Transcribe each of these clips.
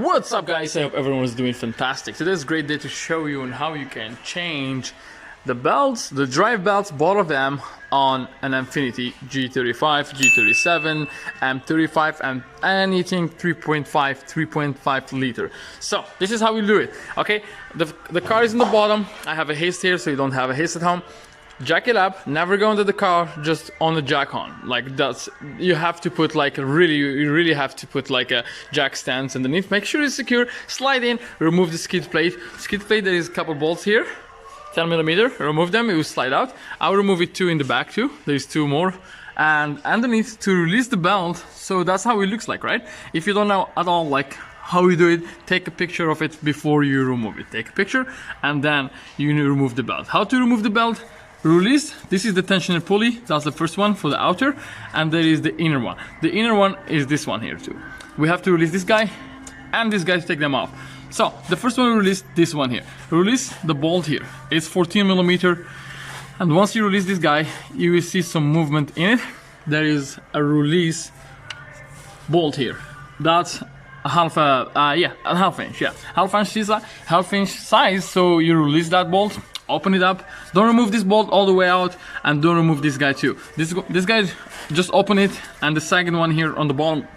What's up guys, I hope everyone is doing fantastic. Today is a great day to show you on how you can change the belts, the drive belts, both of them on an Infiniti G35, G37, M35 and anything 3.5 liter. So this is how we do it, okay? The car is in the bottom. I have a haste here so you don't have a haste at home. Jack it up, never go into the car, just on the jack on. Like that's, you have to put like you really have to put like a jack stance underneath. Make sure it's secure, slide in, remove the skid plate. Skid plate, there is a couple bolts here, 10mm, remove them, it will slide out. I'll remove it too in the back too, there's two more. And underneath to release the belt, so that's how it looks like, right? If you don't know at all like how you do it, take a picture of it before you remove it. Take a picture and then you remove the belt. How to remove the belt? Release, this is the tensioner pulley, that's the first one for the outer, and there is the inner one. The inner one is this one here too. We have to release this guy and this guy to take them off. So the first one we release this one here. Release the bolt here. It's 14mm, and once you release this guy, you will see some movement in it. There is a release bolt here. That's a half inch size. So you release that bolt. Open it up, don't remove this bolt all the way out, and don't remove this guy too. This guy, just open it, and the second one here on the bottom,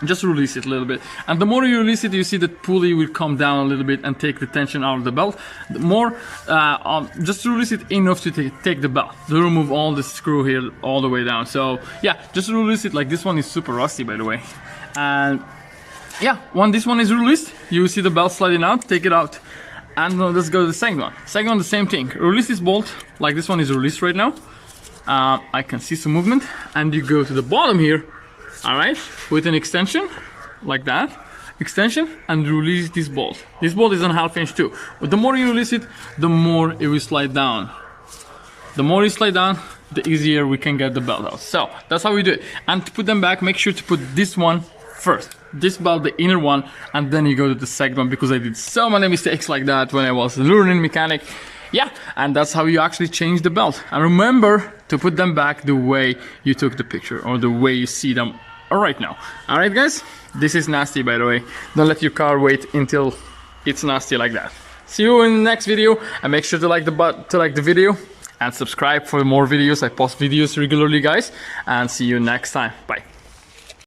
just release it a little bit. And the more you release it, you see the pulley will come down a little bit and take the tension out of the belt. The more, just release it enough to take the belt. Don't remove all the screw here all the way down. So yeah, just release it. Like this one is super rusty, by the way. And yeah, when this one is released, you will see the belt sliding out. Take it out. And let's go to the second one. Second one, the same thing. Release this bolt, like this one is released right now. I can see some movement. And you go to the bottom here, all right, with an extension, like that. Extension, and release this bolt. This bolt is on 1/2 inch too. But the more you release it, the more it will slide down. The more you slide down, the easier we can get the belt out. So that's how we do it. And to put them back, make sure to put this one first. This belt, the inner one, and then you go to the second one, because I did so many mistakes like that when I was learning mechanic. Yeah, and that's how you actually change the belt. And remember to put them back the way you took the picture, or the way you see them right now. All right guys, this is nasty, by the way. Don't let your car wait until it's nasty like that. See you in the next video, and make sure to like the video and subscribe for more videos. I post videos regularly guys, and see you next time. Bye.